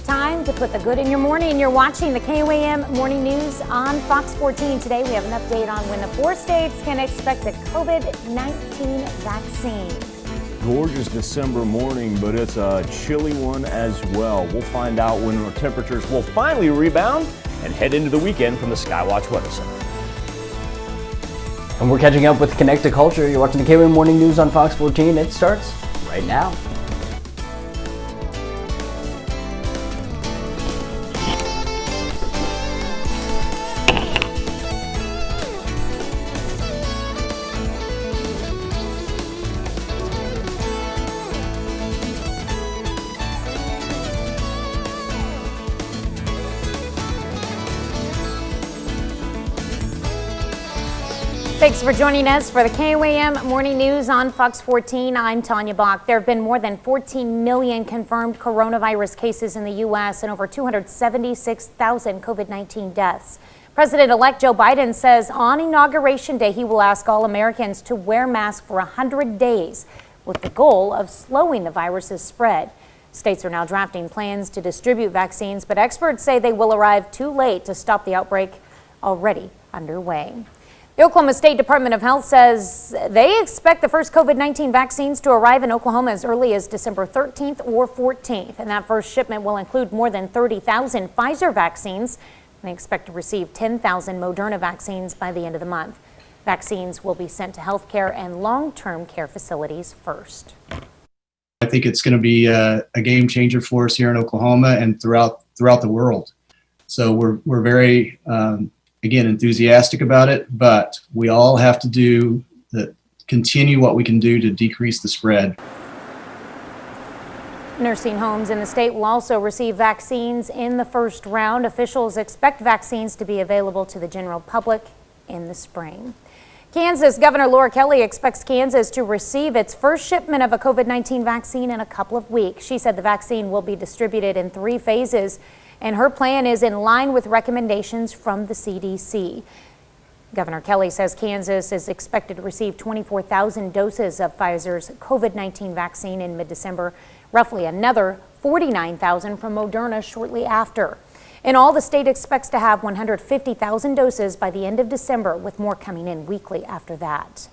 time to put the good in your morning. You're watching the KOAM Morning News on Fox 14. Today we have an update on when the 4 states can expect a COVID-19 vaccine. Gorgeous December morning, but it's a chilly one as well. We'll find out when our temperatures will finally rebound and head into the weekend from the Skywatch Weather Center. And we're catching up with Connect to Culture. You're watching the KOAM Morning News on Fox 14. It starts right now. Thanks for joining us for the KOAM Morning News on Fox 14. I'm Tanya Bach. There have been more than 14 million confirmed coronavirus cases in the U.S. and over 276,000 COVID-19 deaths. President-elect Joe Biden says on Inauguration Day he will ask all Americans to wear masks for 100 days with the goal of slowing the virus's spread. States are now drafting plans to distribute vaccines, but experts say they will arrive too late to stop the outbreak already underway. The Oklahoma State Department of Health says they expect the first COVID-19 vaccines to arrive in Oklahoma as early as December 13th or 14th. And that first shipment will include more than 30,000 Pfizer vaccines. They expect to receive 10,000 Moderna vaccines by the end of the month. Vaccines will be sent to healthcare and long-term care facilities first. I think it's going to be a game changer for us here in Oklahoma and throughout the world. So we're very again, enthusiastic about it, but we all have to continue what we can do to decrease the spread. Nursing homes in the state will also receive vaccines in the first round. Officials expect vaccines to be available to the general public in the spring. Kansas Governor Laura Kelly expects Kansas to receive its first shipment of a COVID-19 vaccine in a couple of weeks. She said the vaccine will be distributed in 3 phases. And her plan is in line with recommendations from the CDC. Governor Kelly says Kansas is expected to receive 24,000 doses of Pfizer's COVID-19 vaccine in mid-December, roughly another 49,000 from Moderna shortly after. In all, the state expects to have 150,000 doses by the end of December, with more coming in weekly after that.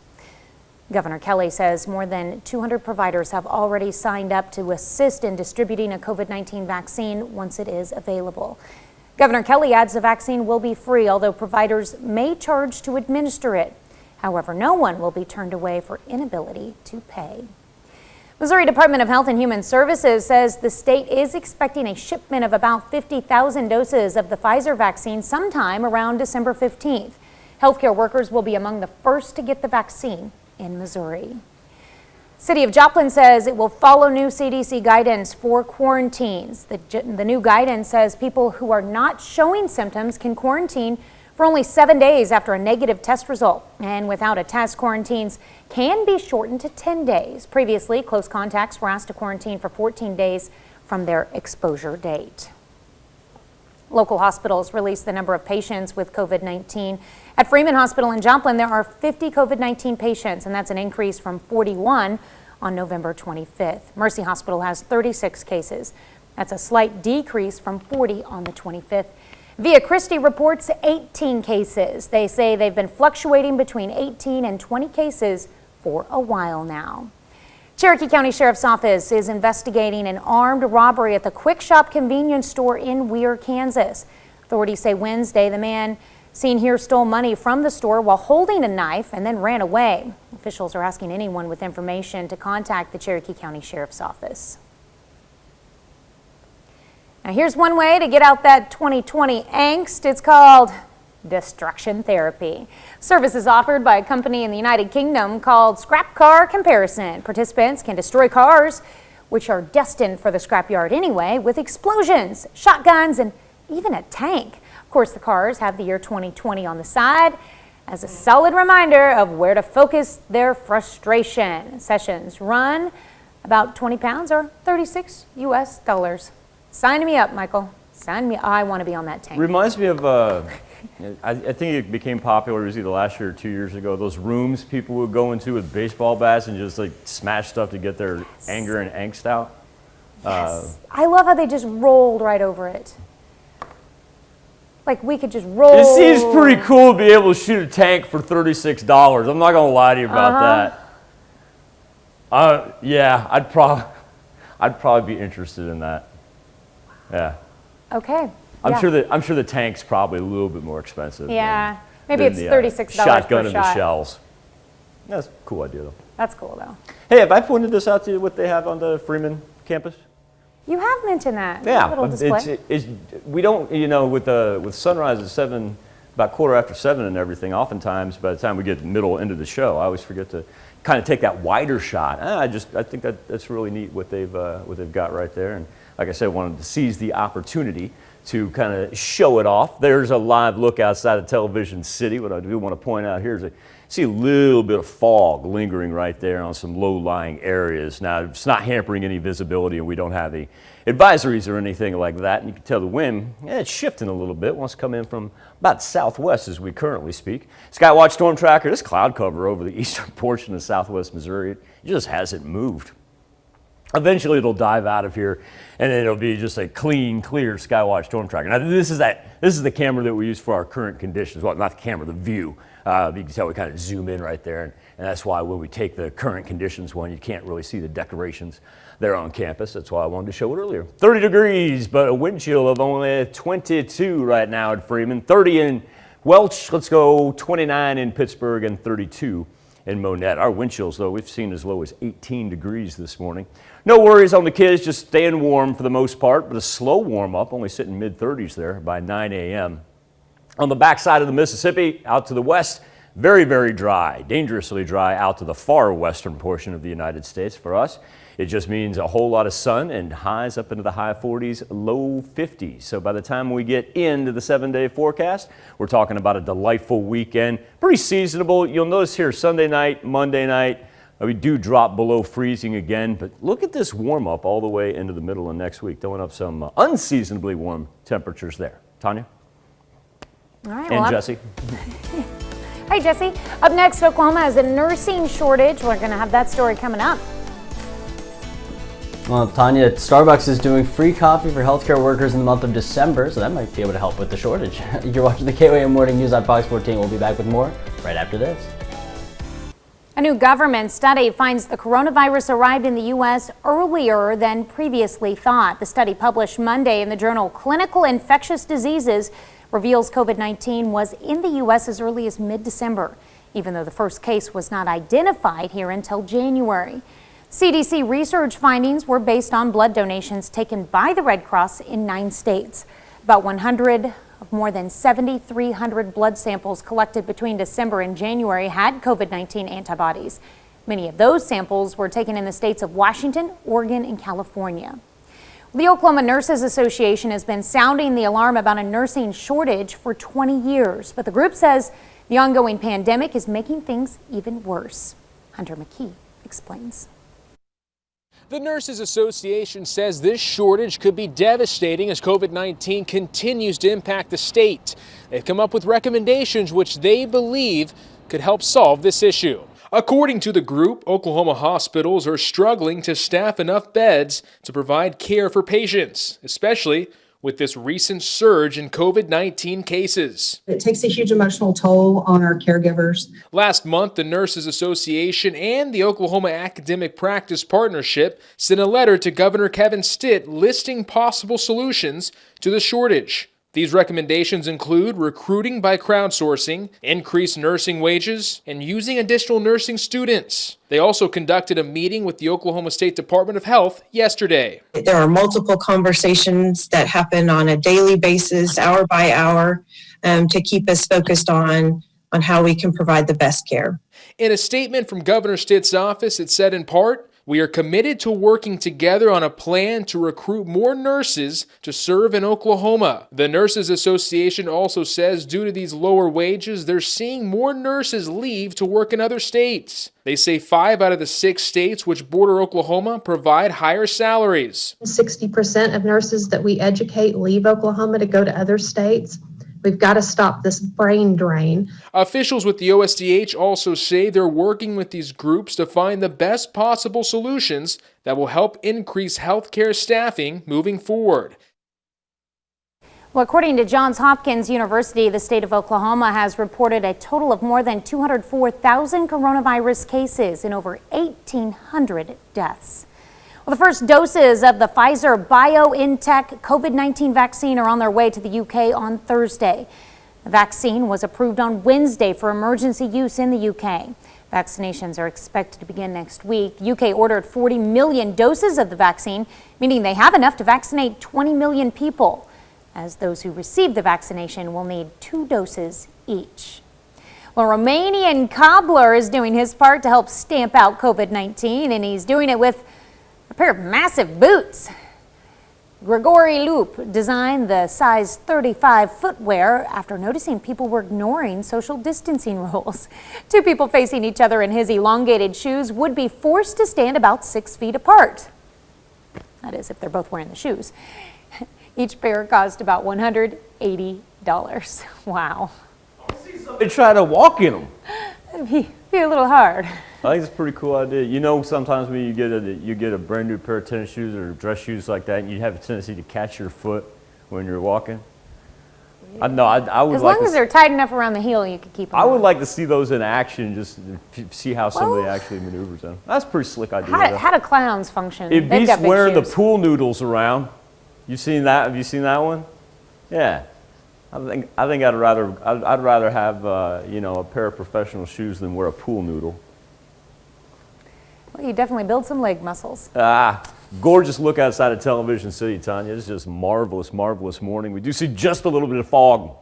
Governor Kelly says more than 200 providers have already signed up to assist in distributing a COVID-19 vaccine once it is available. Governor Kelly adds the vaccine will be free, although providers may charge to administer it. However, no one will be turned away for inability to pay. Missouri Department of Health and Human Services says the state is expecting a shipment of about 50,000 doses of the Pfizer vaccine sometime around December 15th. Healthcare workers will be among the first to get the vaccine in Missouri. City of Joplin says it will follow new CDC guidance for quarantines. The new guidance says people who are not showing symptoms can quarantine for only 7 days after a negative test result. And without a test, quarantines can be shortened to 10 days. Previously, close contacts were asked to quarantine for 14 days from their exposure date. Local hospitals released the number of patients with COVID-19. At Freeman Hospital in Joplin, there are 50 COVID-19 patients, and that's an increase from 41 on November 25th. Mercy Hospital has 36 cases. That's a slight decrease from 40 on the 25th. Via Christi reports 18 cases. They say they've been fluctuating between 18 and 20 cases for a while now. Cherokee County Sheriff's Office is investigating an armed robbery at the Quick Shop convenience store in Weir, Kansas. Authorities say Wednesday the man seen here stole money from the store while holding a knife and then ran away. Officials are asking anyone with information to contact the Cherokee County Sheriff's Office. Now here's one way to get out that 2020 angst. It's called destruction therapy. Services offered by a company in the United Kingdom called Scrap Car Comparison. Participants can destroy cars, which are destined for the scrapyard anyway, with explosions, shotguns, and even a tank. Of course, the cars have the year 2020 on the side as a solid reminder of where to focus their frustration. Sessions run about 20 pounds or $36 US. Sign me up, Michael. Sign me. I want to be on that tank. Reminds me of, I think it became popular, it was either last year or 2 years ago, those rooms people would go into with baseball bats and just like smash stuff to get their anger and angst out. Yes. I love how they just rolled right over it. Like we could just roll. It seems pretty cool to be able to shoot a tank for $36. I'm not going to lie to you about that. Yeah, I'd probably be interested in that. Yeah. Okay. I'm sure the tank's probably a little bit more expensive. Yeah. Maybe than it's the, $36 shotgun per and shot. the shells. That's a cool idea, though. That's cool, though. Hey, have I pointed this out to you, what they have on the Freeman campus? You have mentioned that. Yeah, Little display. we don't, with sunrise at 7, about 7:15 and everything, oftentimes by the time we get to the middle end of the show, I always forget to kind of take that wider shot. I think that's really neat what they've got right there. And like I said, I wanted to seize the opportunity to kind of show it off. There's a live look outside of Television City. What I do want to point out here is see a little bit of fog lingering right there on some low-lying areas. Now, it's not hampering any visibility, and we don't have any advisories or anything like that. And you can tell the wind, it's shifting a little bit. It wants to come in from about southwest as we currently speak. Skywatch Storm Tracker, this cloud cover over the eastern portion of southwest Missouri, it just hasn't moved. Eventually, it'll dive out of here, and then it'll be just a clean, clear Skywatch Storm Tracker. Now, this is the camera that we use for our current conditions. Well, not the camera, the view. You can tell we kind of zoom in right there, and that's why when we take the current conditions one, you can't really see the decorations there on campus. That's why I wanted to show it earlier. 30 degrees, but a wind chill of only 22 right now at Freeman. 30 in Welch, let's go 29 in Pittsburgh, and 32 in Monette. Our wind chills, though, we've seen as low as 18 degrees this morning. No worries on the kids, just staying warm for the most part, but a slow warm-up, only sitting mid-30s there by 9 a.m. On the backside of the Mississippi, out to the west, very, very dry, dangerously dry out to the far western portion of the United States for us. It just means a whole lot of sun and highs up into the high 40s, low 50s. So by the time we get into the 7-day forecast, we're talking about a delightful weekend, pretty seasonable. You'll notice here Sunday night, Monday night, we do drop below freezing again, but look at this warm up all the way into the middle of next week, throwing up some unseasonably warm temperatures there. Tanya? All right, and Jesse. Hi, Jesse. Up next, Oklahoma has a nursing shortage. We're going to have that story coming up. Well, Tanya, Starbucks is doing free coffee for healthcare workers in the month of December, so that might be able to help with the shortage. You're watching the KOAM Morning News on Fox 14. We'll be back with more right after this. A new government study finds the coronavirus arrived in the U.S. earlier than previously thought. The study, published Monday in the journal Clinical Infectious Diseases, reveals COVID-19 was in the U.S. as early as mid-December, even though the first case was not identified here until January. CDC research findings were based on blood donations taken by the Red Cross in 9 states. About 100 of more than 7,300 blood samples collected between December and January had COVID-19 antibodies. Many of those samples were taken in the states of Washington, Oregon, and California. The Oklahoma Nurses Association has been sounding the alarm about a nursing shortage for 20 years, but the group says the ongoing pandemic is making things even worse. Hunter McKee explains. The Nurses Association says this shortage could be devastating as COVID-19 continues to impact the state. They've come up with recommendations which they believe could help solve this issue. According to the group, Oklahoma hospitals are struggling to staff enough beds to provide care for patients, especially with this recent surge in COVID-19 cases. It takes a huge emotional toll on our caregivers. Last month, the Nurses Association and the Oklahoma Academic Practice Partnership sent a letter to Governor Kevin Stitt listing possible solutions to the shortage. These recommendations include recruiting by crowdsourcing, increased nursing wages, and using additional nursing students. They also conducted a meeting with the Oklahoma State Department of Health yesterday. There are multiple conversations that happen on a daily basis, hour by hour, to keep us focused on how we can provide the best care. In a statement from Governor Stitt's office, it said in part, "We are committed to working together on a plan to recruit more nurses to serve in Oklahoma." The Nurses Association also says due to these lower wages, they're seeing more nurses leave to work in other states. They say 5 out of the 6 states which border Oklahoma provide higher salaries. 60% of nurses that we educate leave Oklahoma to go to other states. We've got to stop this brain drain. Officials with the OSDH also say they're working with these groups to find the best possible solutions that will help increase healthcare staffing moving forward. Well, according to Johns Hopkins University, the state of Oklahoma has reported a total of more than 204,000 coronavirus cases and over 1,800 deaths. Well, the first doses of the Pfizer BioNTech COVID-19 vaccine are on their way to the UK on Thursday. The vaccine was approved on Wednesday for emergency use in the UK. Vaccinations are expected to begin next week. The UK ordered 40 million doses of the vaccine, meaning they have enough to vaccinate 20 million people, as those who receive the vaccination will need 2 doses each. Well, Romanian cobbler is doing his part to help stamp out COVID-19, and he's doing it with a pair of massive boots. Grigori Loop designed the size 35 footwear after noticing people were ignoring social distancing rules. 2 people facing each other in his elongated shoes would be forced to stand about 6 feet apart. That is, if they're both wearing the shoes. Each pair cost about $180. Wow. They try to walk in them. It'd be a little hard. I think it's a pretty cool idea. You know, sometimes when you get a brand new pair of tennis shoes or dress shoes like that, and you have a tendency to catch your foot when you're walking. I would As like long as they're tight enough around the heel, you could keep them I would on. like to see those in action, just to see how somebody actually maneuvers them. That's a pretty slick idea. How do clowns function? It They've beats got big wearing the shoes. pool noodles around. You seen that? Have you seen that one? Yeah. I'd rather have a pair of professional shoes than wear a pool noodle. Well, you definitely build some leg muscles. Gorgeous look outside of Television City, Tanya. It's just marvelous, marvelous morning. We do see just a little bit of fog,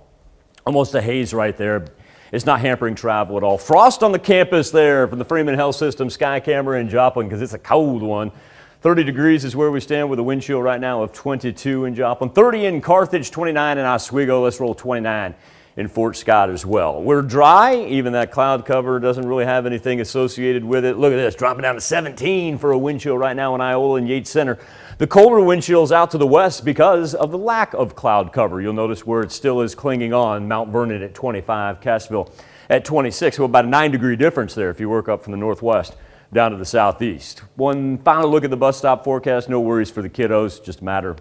almost a haze right there. It's not hampering travel at all. Frost on the campus there from the Freeman Health System Sky Camera in Joplin because it's a cold one. 30 degrees is where we stand with a wind chill right now of 22 in Joplin. 30 in Carthage, 29 in Oswego. Let's roll 29 in Fort Scott as well. We're dry. Even that cloud cover doesn't really have anything associated with it. Look at this, dropping down to 17 for a wind chill right now in Iola and Yates Center. The colder wind chills out to the west because of the lack of cloud cover. You'll notice where it still is clinging on. Mount Vernon at 25, Cassville at 26. So about a 9-degree difference there if you work up from the northwest down to the southeast. One final look at the bus stop forecast. No worries for the kiddos. Just a matter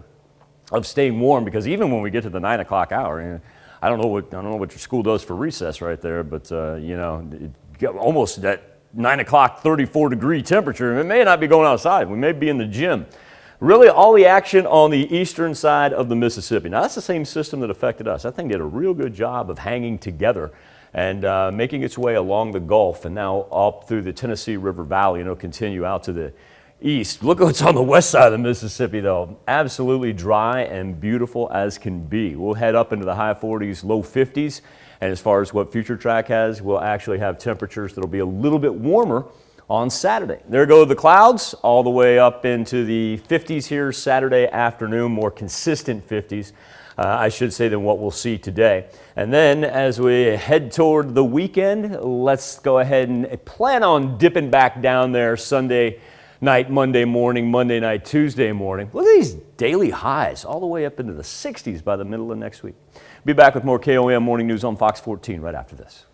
of staying warm because even when we get to the 9 o'clock hour, I don't know what your school does for recess right there, but almost that 9 o'clock 34-degree temperature. It may not be going outside. We may be in the gym. Really, all the action on the eastern side of the Mississippi. Now, that's the same system that affected us. That thing did a real good job of hanging together and making its way along the Gulf and now up through the Tennessee River Valley, and it'll continue out to the east. Look what's on the west side of the Mississippi, though. Absolutely dry and beautiful as can be. We'll head up into the high 40s, low 50s, and as far as what Future Track has, we'll actually have temperatures that'll be a little bit warmer on Saturday. There go the clouds all the way up into the 50s here Saturday afternoon, more consistent 50s. I should say, than what we'll see today. And then as we head toward the weekend, let's go ahead and plan on dipping back down there Sunday night, Monday morning, Monday night, Tuesday morning. Look at these daily highs all the way up into the 60s by the middle of next week. Be back with more KOAM Morning News on Fox 14 right after this.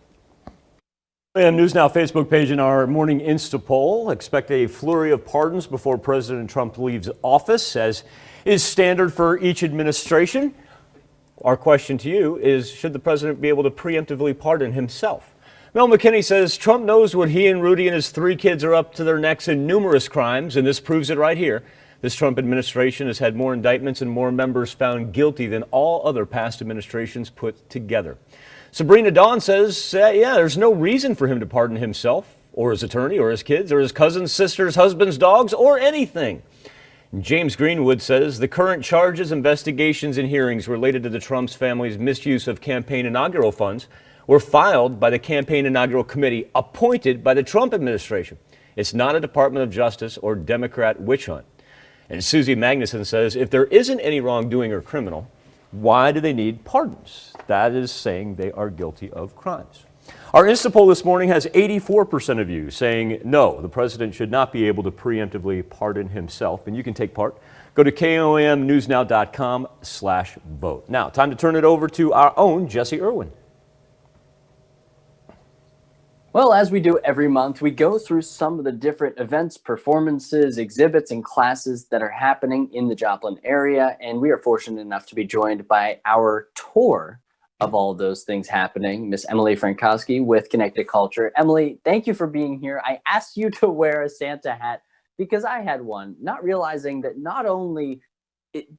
KOAM News Now Facebook page in our morning Insta poll. Expect a flurry of pardons before President Trump leaves office, as is standard for each administration. Our question to you is, should the president be able to preemptively pardon himself? Mel McKinney says Trump knows what he and Rudy and his 3 kids are up to their necks in numerous crimes, and this proves it right here. This Trump administration has had more indictments and more members found guilty than all other past administrations put together. Sabrina Dawn says, there's no reason for him to pardon himself or his attorney or his kids or his cousins, sisters, husbands, dogs, or anything. James Greenwood says the current charges, investigations, and hearings related to the Trump's family's misuse of campaign inaugural funds were filed by the Campaign Inaugural Committee appointed by the Trump administration. It's not a Department of Justice or Democrat witch hunt. And Susie Magnuson says if there isn't any wrongdoing or criminal, why do they need pardons? That is saying they are guilty of crimes. Our Insta poll this morning has 84% of you saying no, the president should not be able to preemptively pardon himself. And you can take part Go to KOAMnewsnow.com/vote. Now, time to turn it over to our own Jesse Irwin. Well, as we do every month, we go through some of the different events, performances, exhibits, and classes that are happening in the Joplin area. And we are fortunate enough to be joined by our tour of all those things happening, Miss Emily Frankowski with Connected Culture. Emily, thank you for being here. I asked you to wear a Santa hat because I had one, not realizing that not only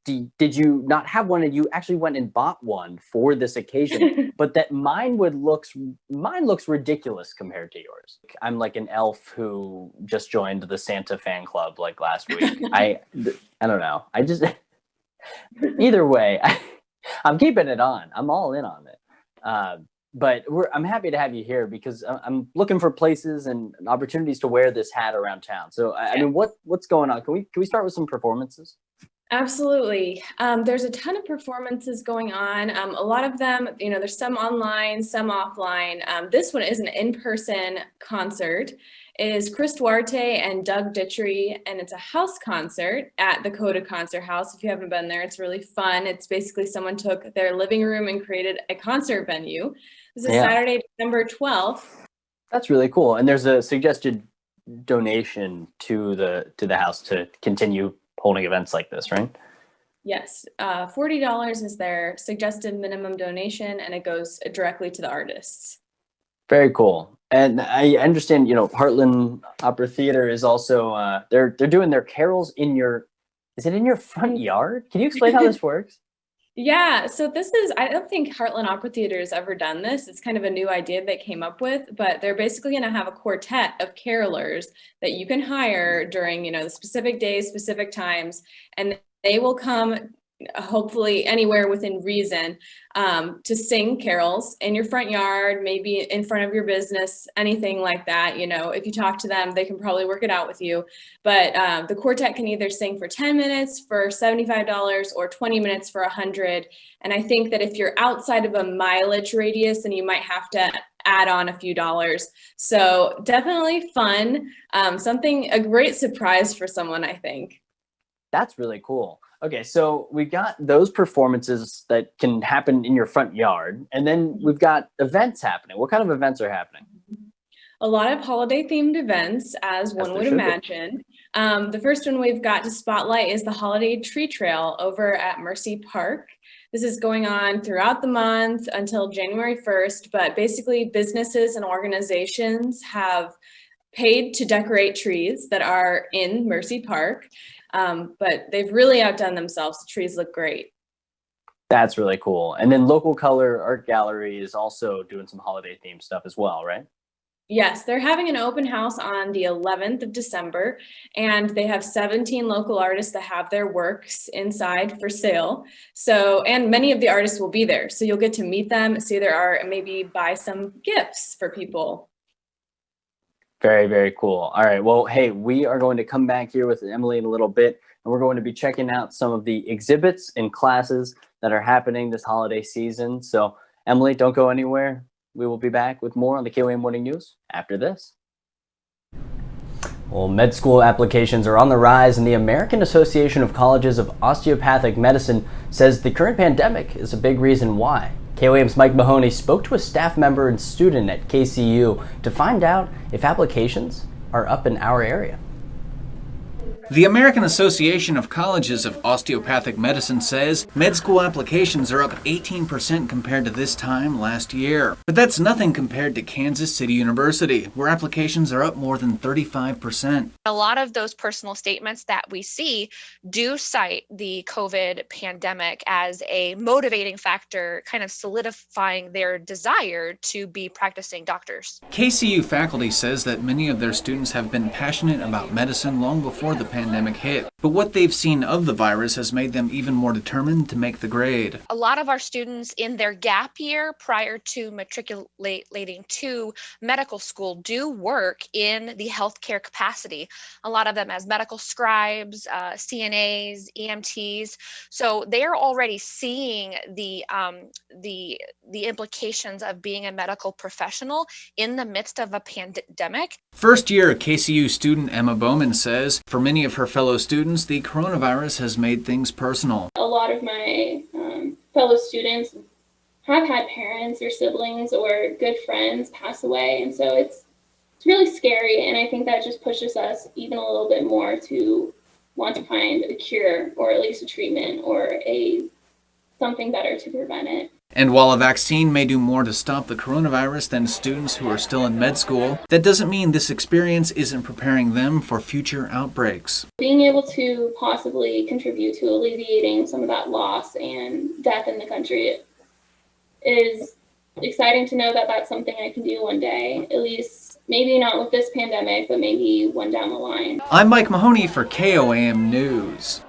did you not have one and you actually went and bought one for this occasion, but that mine looks ridiculous compared to yours. I'm like an elf who just joined the Santa fan club like last week. I don't know. I just either way, I'm keeping it on. I'm all in on it. But I'm happy to have you here because I'm looking for places and opportunities to wear this hat around town. So I mean, what's going on? Can we start with some performances? Absolutely. There's a ton of performances going on. A lot of them, there's some online, some offline. This one is an in-person concert. It is Chris Duarte and Doug Ditchery, and it's a house concert at the Coda Concert House. If you haven't been there, it's really fun. It's basically someone took their living room and created a concert venue. This is Saturday, December 12th. That's really cool. And there's a suggested donation to the house to continue holding events like this, right? Yes, $40 is their suggested minimum donation, and it goes directly to the artists. Very cool. And I understand, Heartland Opera Theater is also they're doing their carols in your front yard? Can you explain how this works? Yeah, so I don't think Heartland Opera Theater has ever done this. It's kind of a new idea they came up with, but they're basically going to have a quartet of carolers that you can hire during, the specific days, specific times, and they will come hopefully anywhere within reason to sing carols in your front yard, maybe in front of your business, anything like that. If you talk to them, they can probably work it out with you. But the quartet can either sing for 10 minutes for $75 or 20 minutes for $100. And I think that if you're outside of a mileage radius, then you might have to add on a few dollars. So definitely fun. A great surprise for someone, I think. That's really cool. Okay, so we've got those performances that can happen in your front yard, and then we've got events happening. What kind of events are happening? A lot of holiday-themed events, as one would imagine. The first one we've got to spotlight is the Holiday Tree Trail over at Mercy Park. This is going on throughout the month until January 1st, but basically businesses and organizations have paid to decorate trees that are in Mercy Park. But they've really outdone themselves. The trees look great. That's really cool. And then Local Color Art Gallery is also doing some holiday themed stuff as well, right? Yes, they're having an open house on the 11th of December, and they have 17 local artists that have their works inside for sale. So, and many of the artists will be there. So you'll get to meet them, see their art, and maybe buy some gifts for people. Very, very cool. All right. Well, hey, we are going to come back here with Emily in a little bit, and we're going to be checking out some of the exhibits and classes that are happening this holiday season. So, Emily, don't go anywhere. We will be back with more on the KOAM Morning News after this. Well, med school applications are on the rise, and the American Association of Colleges of Osteopathic Medicine says the current pandemic is a big reason why. KOAM's Mike Mahoney spoke to a staff member and student at KCU to find out if applications are up in our area. The American Association of Colleges of Osteopathic Medicine says med school applications are up 18% compared to this time last year. But that's nothing compared to Kansas City University, where applications are up more than 35%. A lot of those personal statements that we see do cite the COVID pandemic as a motivating factor, kind of solidifying their desire to be practicing doctors. KCU faculty says that many of their students have been passionate about medicine long before the pandemic hit, but what they've seen of the virus has made them even more determined to make the grade. A lot of our students in their gap year prior to matriculating to medical school do work in the healthcare capacity. A lot of them as medical scribes, CNAs, EMTs. So they're already seeing the implications of being a medical professional in the midst of a pandemic. First year KCU student Emma Bowman says, for many many of her fellow students, the coronavirus has made things personal. A lot of my fellow students have had parents or siblings or good friends pass away, and so it's really scary, and I think that just pushes us even a little bit more to want to find a cure or at least a treatment or something better to prevent it. And while a vaccine may do more to stop the coronavirus than students who are still in med school, that doesn't mean this experience isn't preparing them for future outbreaks. Being able to possibly contribute to alleviating some of that loss and death in the country is exciting to know that that's something I can do one day, at least maybe not with this pandemic, but maybe one down the line. I'm Mike Mahoney for KOAM News.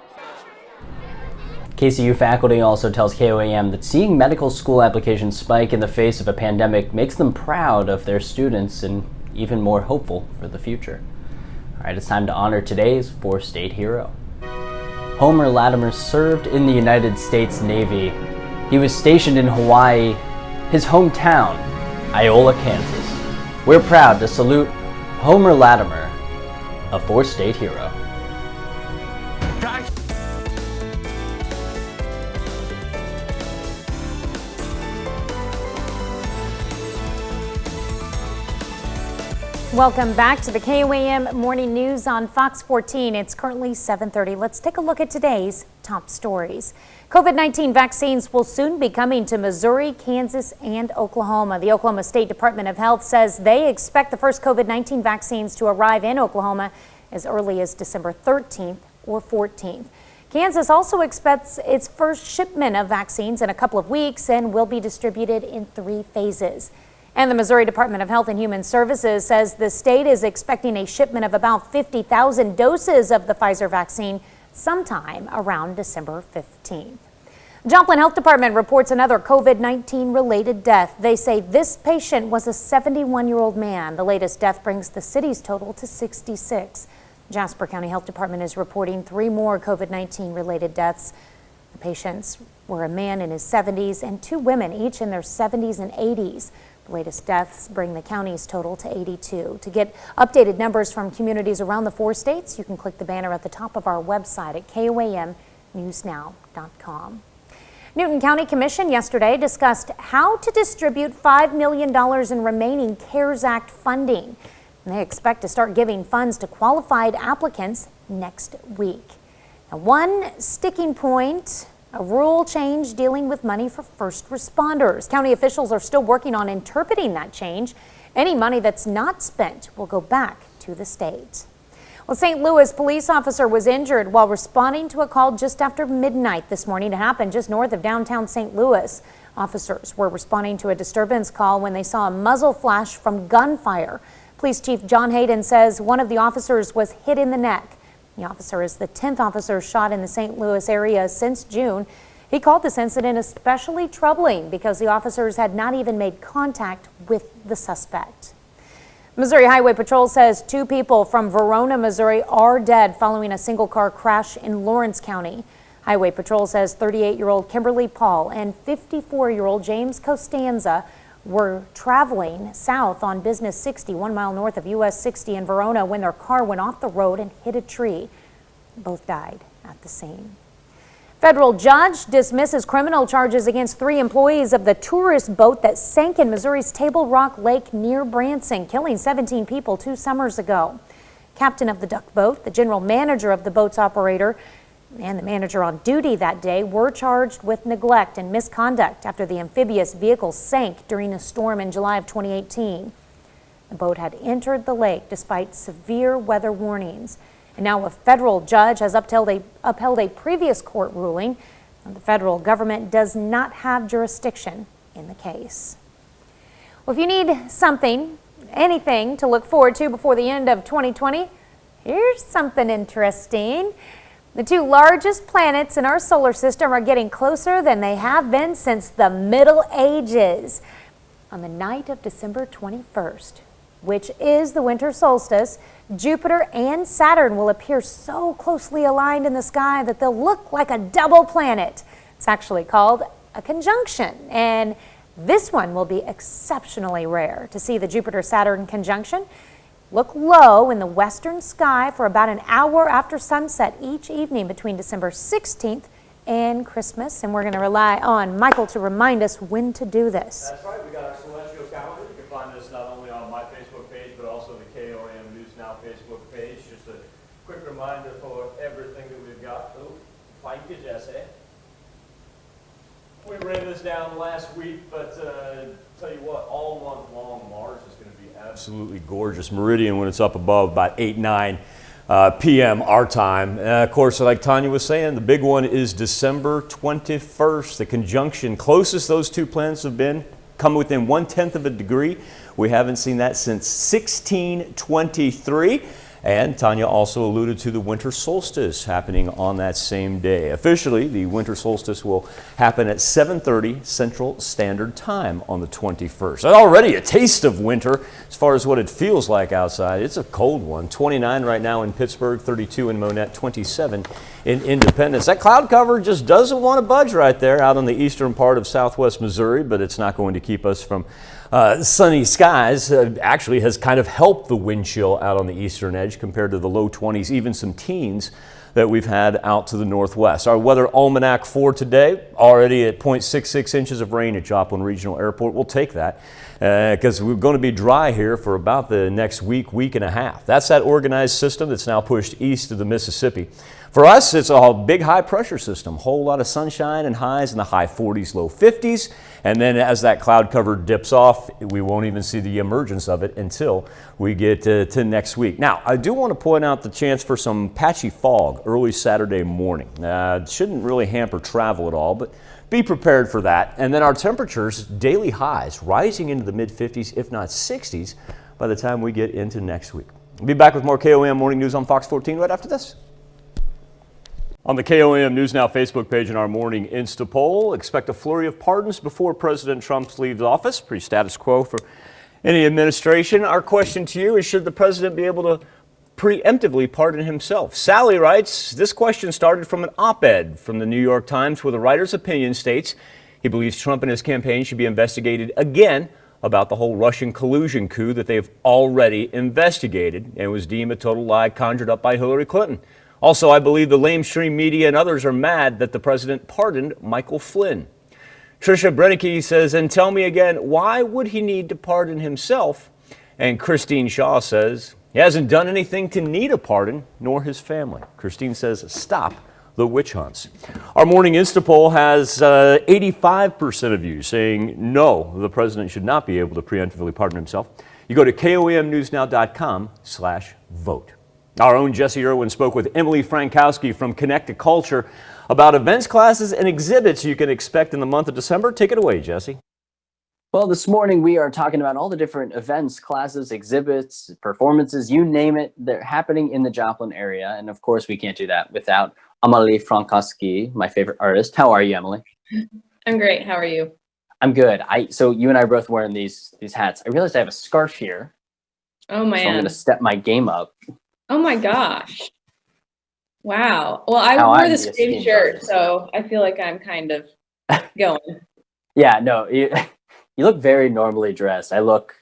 KCU faculty also tells KOAM that seeing medical school applications spike in the face of a pandemic makes them proud of their students and even more hopeful for the future. All right, it's time to honor today's four-state hero. Homer Latimer served in the United States Navy. He was stationed in Hawaii, his hometown, Iola, Kansas. We're proud to salute Homer Latimer, a four-state hero. Welcome back to the KOAM Morning News on Fox 14. It's currently 7:30. Let's take a look at today's top stories. COVID-19 vaccines will soon be coming to Missouri, Kansas, and Oklahoma. The Oklahoma State Department of Health says they expect the first COVID-19 vaccines to arrive in Oklahoma as early as December 13th or 14th. Kansas also expects its first shipment of vaccines in a couple of weeks and will be distributed in 3 phases. And the Missouri Department of Health and Human Services says the state is expecting a shipment of about 50,000 doses of the Pfizer vaccine sometime around December 15th. Joplin Health Department reports another COVID-19 related death. They say this patient was a 71-year-old man. The latest death brings the city's total to 66. Jasper County Health Department is reporting 3 more COVID-19 related deaths. The patients were a man in his 70s and 2 women, each in their 70s and 80s. The latest deaths bring the county's total to 82. To get updated numbers from communities around the 4 states, you can click the banner at the top of our website at KOAMnewsnow.com. Newton County Commission yesterday discussed how to distribute $5 million in remaining CARES Act funding. And they expect to start giving funds to qualified applicants next week. Now, one sticking point, a rule change dealing with money for first responders. County officials are still working on interpreting that change. Any money that's not spent will go back to the state. Well, St. Louis police officer was injured while responding to a call just after midnight this morning. It happened just north of downtown St. Louis. Officers were responding to a disturbance call when they saw a muzzle flash from gunfire. Police Chief John Hayden says one of the officers was hit in the neck. The officer is the 10th officer shot in the St. Louis area since June. He called this incident especially troubling because the officers had not even made contact with the suspect. Missouri Highway Patrol says 2 people from Verona, Missouri are dead following a single-car crash in Lawrence County. Highway Patrol says 38-year-old Kimberly Paul and 54-year-old James Costanza were traveling south on Business 60, 1 mile north of US 60 in Verona, when their car went off the road and hit a tree. Both died at the scene. Federal judge dismisses criminal charges against 3 employees of the tourist boat that sank in Missouri's Table Rock Lake near Branson, killing 17 people 2 summers ago. Captain of the duck boat, the general manager of the boat's operator, and the manager on duty that day were charged with neglect and misconduct after the amphibious vehicle sank during a storm in July of 2018. The boat had entered the lake despite severe weather warnings. And now a federal judge has upheld a previous court ruling. The federal government does not have jurisdiction in the case. Well, if you need something, anything to look forward to before the end of 2020, here's something interesting. The 2 largest planets in our solar system are getting closer than they have been since the Middle Ages. On the night of December 21st, which is the winter solstice, Jupiter and Saturn will appear so closely aligned in the sky that they'll look like a double planet. It's actually called a conjunction, and this one will be exceptionally rare. To see the Jupiter-Saturn conjunction, look low in the western sky for about an hour after sunset each evening between December 16th and Christmas. And we're going to rely on Michael to remind us when to do this. That's right. We got our celestial calendar. You can find this not only on my Facebook page, but also the KOAM News Now Facebook page. Just a quick reminder for everything that we've got. Oh, thank you, Jesse. We ran this down last week, but tell you what, all month long, Mars is going to be absolutely gorgeous. Meridian, when it's up above about 8, 9 p.m. our time. Of course, like Tanya was saying, the big one is December 21st. The conjunction closest those two planets have been, come within 1/10 of a degree. We haven't seen that since 1623. And Tanya also alluded to the winter solstice happening on that same day. Officially, the winter solstice will happen at 7:30 Central Standard Time on the 21st. And already a taste of winter as far as what it feels like outside. It's a cold one. 29 right now in Pittsburgh, 32 in Monette, 27 in Independence. That cloud cover just doesn't want to budge right there out on the eastern part of southwest Missouri, but it's not going to keep us from sunny skies. Actually has kind of helped the wind chill out on the eastern edge compared to the low 20s, even some teens that we've had out to the northwest. Our weather almanac for today, already at 0.66 inches of rain at Joplin Regional Airport. We'll take that because we're going to be dry here for about the next week, week and a half. That's that organized system that's now pushed east of the Mississippi. For us, it's a big high pressure system, whole lot of sunshine and highs in the high 40s, low 50s. And then as that cloud cover dips off, we won't even see the emergence of it until we get to next week. Now, I do want to point out the chance for some patchy fog early Saturday morning. It shouldn't really hamper travel at all, but be prepared for that. And then our temperatures, daily highs, rising into the mid 50s, if not 60s, by the time we get into next week. We'll be back with more KOAM Morning News on Fox 14 right after this. On the KOAM News Now Facebook page in our morning Insta poll, expect a flurry of pardons before President Trump leaves office. Pretty status quo for any administration. Our question to you is, should the president be able to preemptively pardon himself? Sally writes, this question started from an op-ed from the New York Times where the writer's opinion states he believes Trump and his campaign should be investigated again about the whole Russian collusion coup that they've already investigated and was deemed a total lie conjured up by Hillary Clinton. Also, I believe the lamestream media and others are mad that the president pardoned Michael Flynn. Tricia Brennicke says, and tell me again, why would he need to pardon himself? And Christine Shaw says, he hasn't done anything to need a pardon, nor his family. Christine says, stop the witch hunts. Our morning Insta poll has 85% of you saying no, the president should not be able to preemptively pardon himself. You go to KOAMnewsnow.com/vote. Our own Jesse Irwin spoke with Emily Frankowski from Connect to Culture about events, classes, and exhibits you can expect in the month of December. Take it away, Jesse. Well, this morning we are talking about all the different events, classes, exhibits, performances, you name it, they're happening in the Joplin area. And of course, we can't do that without Emily Frankowski, my favorite artist. How are you, Emily? I'm great. How are you? I'm good. So you and I are both wearing these hats. I realized I have a scarf here. Oh, man. So I'm going to step my game up. Oh my gosh. Wow. Well, I How wore I'm the the same esteemed shirt, artist. so I feel like I'm kind of going. Yeah, no, you look very normally dressed. I look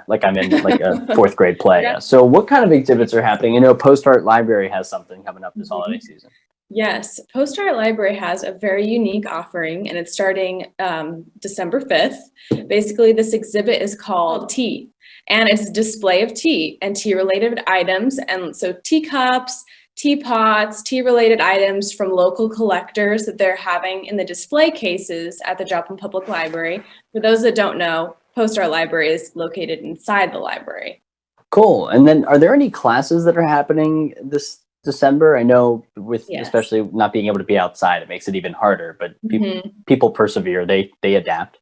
like I'm in like a fourth grade play. Yeah. So what kind of exhibits are happening? I know Post Art Library has something coming up this holiday season. Yes, Post Art Library has a very unique offering, and it's starting December 5th. Basically, this exhibit is called Tea, and it's a display of tea and tea-related items. And so teacups, teapots, tea-related items from local collectors that they're having in the display cases at the Joplin Public Library. For those that don't know, Post Art Library is located inside the library. Cool. And then are there any classes that are happening this December? I know with especially not being able to be outside, it makes it even harder, but people persevere, they adapt.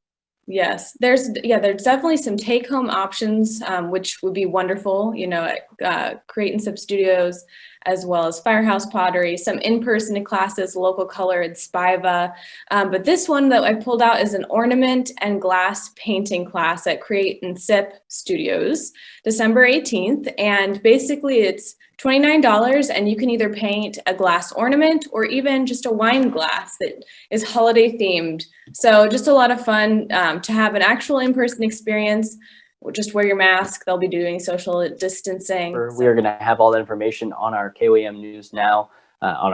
Yes, there's definitely some take-home options, which would be wonderful, you know, at Create and Sip Studios, as well as Firehouse Pottery, some in-person classes, Local Color and Spiva. But this one that I pulled out is an ornament and glass painting class at Create and Sip Studios, December 18th. And basically it's $29, and you can either paint a glass ornament or even just a wine glass that is holiday themed. So just a lot of fun to have an actual in-person experience just wear your mask. They'll be doing social distancing. We are going to have all that information on our KOAM News Now.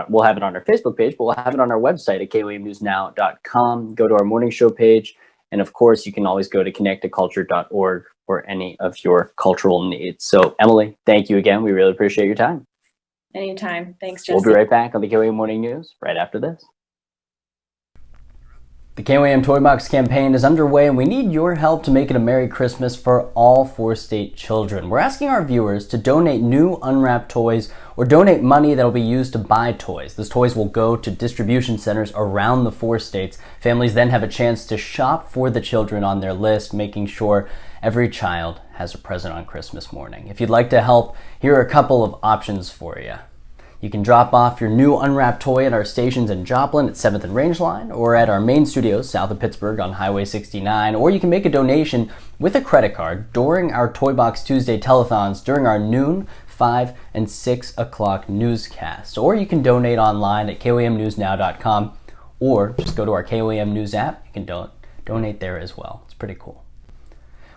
We'll have it on our Facebook page, but we'll have it on our website at koamnewsnow.com. Go to our morning show page. And of course, you can always go to connecttoculture.org for any of your cultural needs. So, Emily, thank you again. We really appreciate your time. Anytime. Thanks, Jesse. We'll be right back on the KOAM Morning News right after this. The KOAM Toy Box campaign is underway, and we need your help to make it a Merry Christmas for all 4 state children. We're asking our viewers to donate new unwrapped toys or donate money that will be used to buy toys. Those toys will go to distribution centers around the 4 states. Families then have a chance to shop for the children on their list, making sure every child has a present on Christmas morning. If you'd like to help, here are a couple of options for you. You can drop off your new unwrapped toy at our stations in Joplin at 7th and Rangeline, or at our main studios south of Pittsburgh on Highway 69, or you can make a donation with a credit card during our Toy Box Tuesday telethons during our noon, 5, and 6 o'clock newscasts. Or you can donate online at koamnewsnow.com, or just go to our KOAM News app. You can donate there as well. It's pretty cool.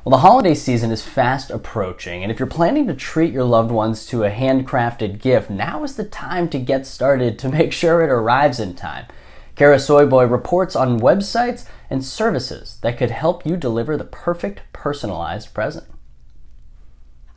Well, the holiday season is fast approaching, and if you're planning to treat your loved ones to a handcrafted gift, now is the time to get started to make sure it arrives in time. Kara Soyboy reports on websites and services that could help you deliver the perfect personalized present.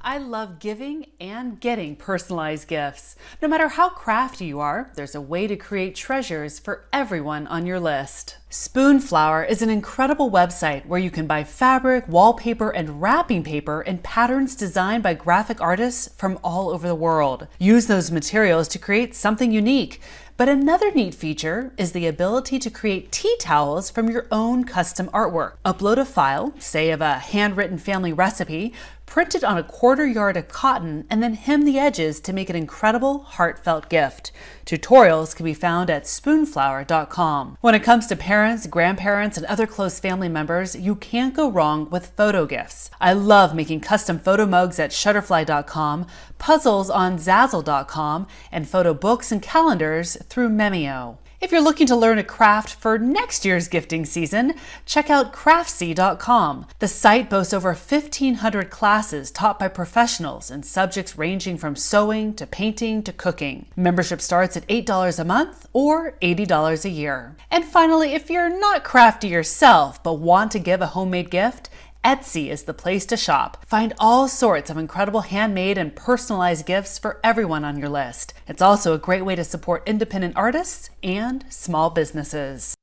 I love giving and getting personalized gifts. No matter how crafty you are, there's a way to create treasures for everyone on your list. Spoonflower is an incredible website where you can buy fabric, wallpaper, and wrapping paper in patterns designed by graphic artists from all over the world. Use those materials to create something unique. But another neat feature is the ability to create tea towels from your own custom artwork. Upload a file, say of a handwritten family recipe, print it on a 1/4 yard of cotton, and then hem the edges to make an incredible, heartfelt gift. Tutorials can be found at spoonflower.com. When it comes to parents, grandparents, and other close family members, you can't go wrong with photo gifts. I love making custom photo mugs at shutterfly.com, puzzles on zazzle.com, and photo books and calendars through Memeo. If you're looking to learn a craft for next year's gifting season, check out craftsy.com. The site boasts over 1,500 classes taught by professionals in subjects ranging from sewing to painting to cooking. Membership starts at $8 a month or $80 a year. And finally, if you're not crafty yourself but want to give a homemade gift, Etsy is the place to shop. Find all sorts of incredible handmade and personalized gifts for everyone on your list. It's also a great way to support independent artists and small businesses.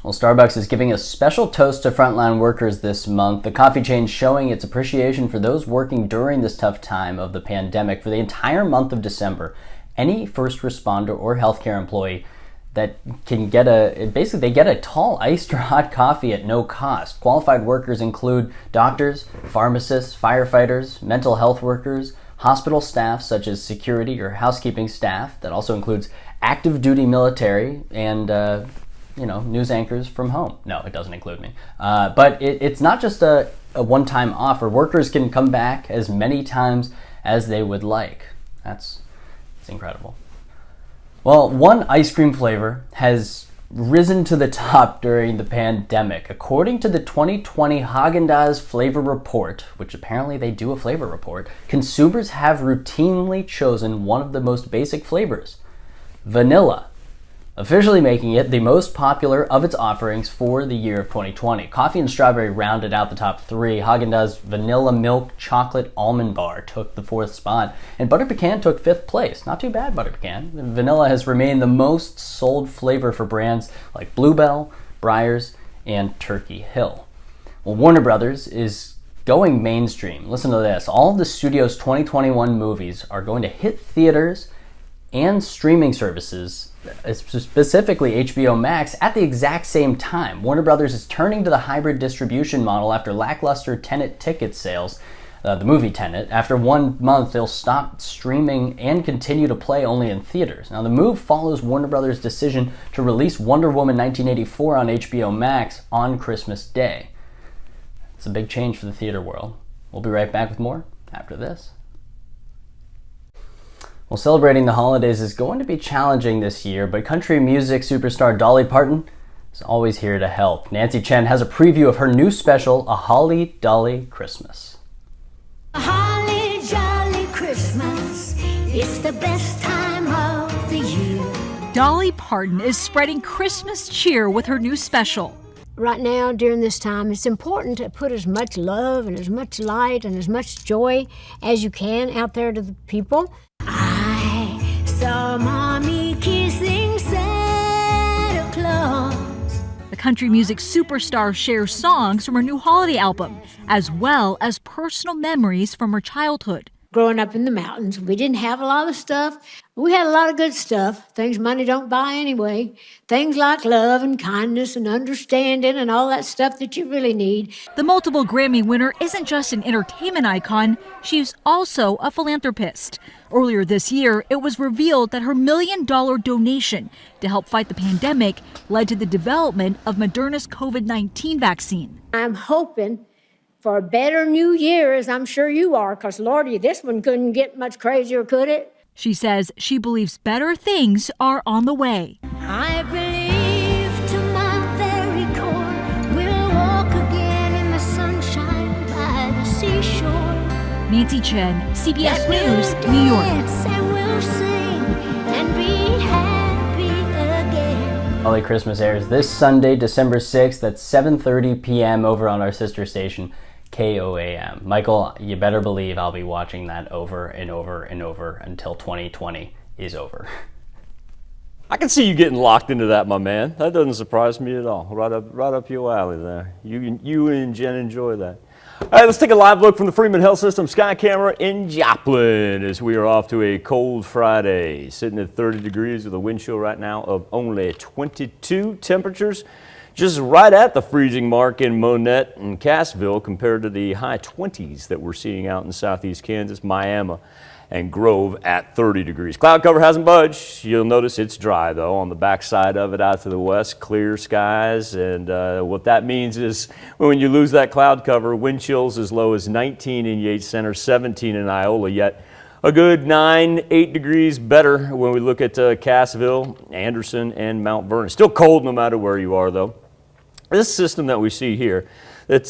Well, Starbucks is giving a special toast to frontline workers this month. The coffee chain showing its appreciation for those working during this tough time of the pandemic. For the entire month of December, any first responder or healthcare employee that can get they get a tall iced or hot coffee at no cost. Qualified workers include doctors, pharmacists, firefighters, mental health workers, hospital staff such as security or housekeeping staff. That also includes active duty military and news anchors from home. No, it doesn't include me. But it's not just a one-time offer. Workers can come back as many times as they would like. It's incredible. Well, one ice cream flavor has risen to the top during the pandemic. According to the 2020 Haagen-Dazs Flavor Report, which apparently they do a flavor report, consumers have routinely chosen one of the most basic flavors, vanilla, officially making it the most popular of its offerings for the year of 2020. Coffee and strawberry rounded out the top 3. Haagen-Dazs Vanilla Milk Chocolate Almond Bar took the 4th spot, and Butter Pecan took 5th place. Not too bad, Butter Pecan. Vanilla has remained the most sold flavor for brands like Bluebell, Breyers, and Turkey Hill. Well, Warner Brothers is going mainstream. Listen to this. All of the studio's 2021 movies are going to hit theaters and streaming services, specifically HBO Max, at the exact same time. Warner Brothers is turning to the hybrid distribution model after lackluster Tenet ticket sales, the movie Tenet. After 1 month, they'll stop streaming and continue to play only in theaters. Now, the move follows Warner Brothers' decision to release Wonder Woman 1984 on HBO Max on Christmas Day. It's a big change for the theater world. We'll be right back with more after this. Well, celebrating the holidays is going to be challenging this year, but country music superstar Dolly Parton is always here to help. Nancy Chen has a preview of her new special, A Holly Dolly Christmas. A holly jolly Christmas, it's the best time of the year. Dolly Parton is spreading Christmas cheer with her new special. Right now, during this time, it's important to put as much love and as much light and as much joy as you can out there to the people. I saw Mommy kissing Santa Claus. The country music superstar shares songs from her new holiday album, as well as personal memories from her childhood. Growing up in the mountains, we didn't have a lot of stuff. We had a lot of good stuff, things money don't buy anyway. Things like love and kindness and understanding and all that stuff that you really need. The multiple Grammy winner isn't just an entertainment icon, she's also a philanthropist. Earlier this year, it was revealed that her $1 million donation to help fight the pandemic led to the development of Moderna's COVID-19 vaccine. I'm hoping for a better new year, as I'm sure you are, because Lordy, this one couldn't get much crazier, could it? She says she believes better things are on the way. I believe to my very core, we'll walk again in the sunshine by the seashore. Nancy Chen, CBS News, New York. And we'll sing and be happy again. Holly Christmas airs this Sunday, December 6th at 7:30 p.m. over on our sister station, KOAM. Michael, you better believe I'll be watching that over and over and over until 2020 is over. I can see you getting locked into that, my man. That doesn't surprise me at all. Right up your alley there. You and Jen enjoy that. All right, let's take a live look from the Freeman Health System Sky Camera in Joplin as we are off to a cold Friday. Sitting at 30 degrees with a wind chill right now of only 22. Temperatures just right at the freezing mark in Monette and Cassville compared to the high 20s that we're seeing out in southeast Kansas, Miami, and Grove at 30 degrees. Cloud cover hasn't budged. You'll notice it's dry though on the backside of it out to the west, clear skies. And what that means is when you lose that cloud cover, wind chills as low as 19 in Yates Center, 17 in Iola, yet a good 8 degrees better when we look at Cassville, Anderson, and Mount Vernon. Still cold no matter where you are though. This system that we see here, it's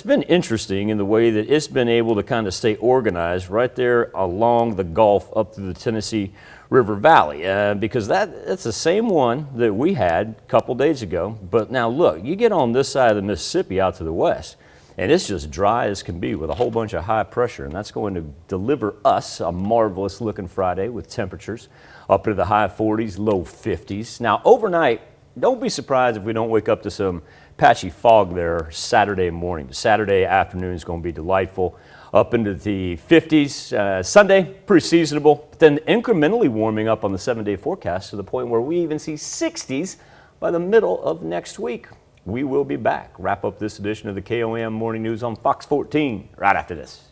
been interesting in the way that it's been able to kind of stay organized right there along the Gulf up to the Tennessee River Valley, because that's the same one that we had a couple days ago. But now look, you get on this side of the Mississippi out to the west, and it's just dry as can be with a whole bunch of high pressure, and that's going to deliver us a marvelous looking Friday with temperatures up into the high 40s, low 50s. Now overnight, don't be surprised if we don't wake up to some patchy fog there Saturday morning. Saturday afternoon is going to be delightful, up into the 50s. Sunday, pretty seasonable, but then incrementally warming up on the 7-day forecast to the point where we even see 60s by the middle of next week. We will be back. Wrap up this edition of the KOAM Morning News on Fox 14 right after this.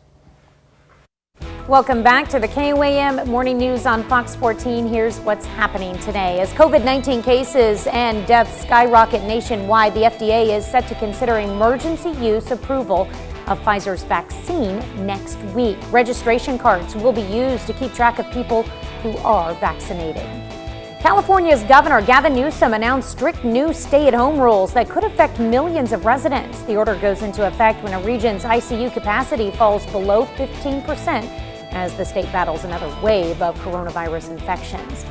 Welcome back to the KOAM Morning News on Fox 14. Here's what's happening today. As COVID-19 cases and deaths skyrocket nationwide, the FDA is set to consider emergency use approval of Pfizer's vaccine next week. Registration cards will be used to keep track of people who are vaccinated. California's Governor Gavin Newsom announced strict new stay-at-home rules that could affect millions of residents. The order goes into effect when a region's ICU capacity falls below 15%. As the state battles another wave of coronavirus infections.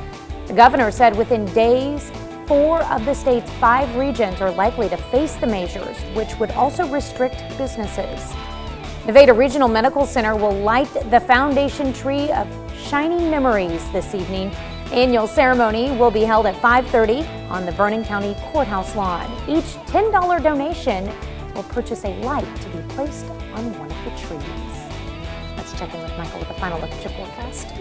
The governor said within days, 4 of the state's 5 regions are likely to face the measures, which would also restrict businesses. Nevada Regional Medical Center will light the foundation tree of Shining Memories this evening. Annual ceremony will be held at 5:30 on the Vernon County Courthouse lawn. Each $10 donation will purchase a light to be placed on one of the trees. Let's check in with Michael with a final look at your forecast.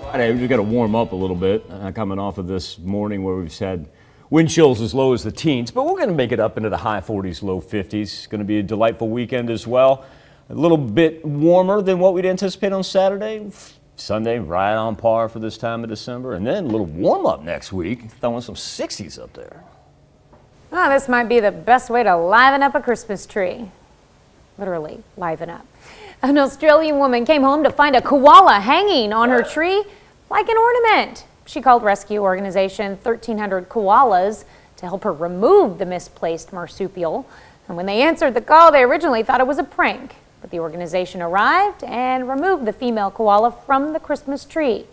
Friday, we've got to warm up a little bit coming off of this morning where we've had wind chills as low as the teens, but we're going to make it up into the high 40s, low 50s. It's going to be a delightful weekend as well. A little bit warmer than what we'd anticipate on Saturday. Sunday, right on par for this time of December, and then a little warm up next week, throwing some 60s up there. Oh, this might be the best way to liven up a Christmas tree. Literally, liven up. An Australian woman came home to find a koala hanging on her tree like an ornament. She called rescue organization 1,300 Koalas to help her remove the misplaced marsupial. And when they answered the call, they originally thought it was a prank. But the organization arrived and removed the female koala from the Christmas tree.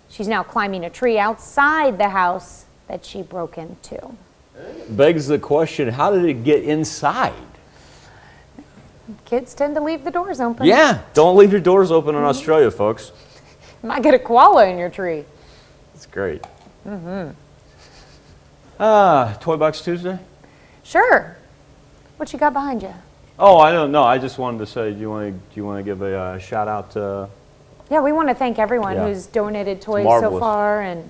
She's now climbing a tree outside the house that she broke into. Begs the question, how did it get inside? Kids tend to leave the doors open. Yeah, don't leave your doors open in Australia, folks. You might get a koala in your tree. It's great. Toy Box Tuesday? Sure. What you got behind you? Oh, I don't know. I just wanted to say, do you want to give a shout out to? Yeah, we want to thank everyone Yeah. who's donated toys so marvelous. far and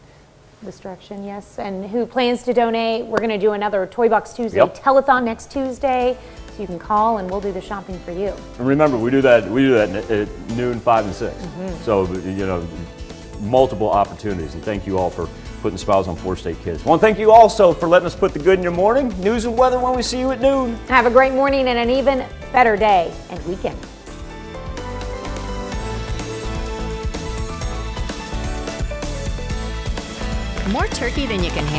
this direction, yes, and who plans to donate. We're going to do another Toy Box Tuesday Yep. telethon next Tuesday, so you can call and we'll do the shopping for you. And remember, we do that at noon, 5 and 6. So, multiple opportunities. And thank you all for putting smiles on 4-state kids. I want to thank you also for letting us put the good in your morning. News and weather when we see you at noon. Have a great morning and an even better day and weekend. More turkey than you can handle.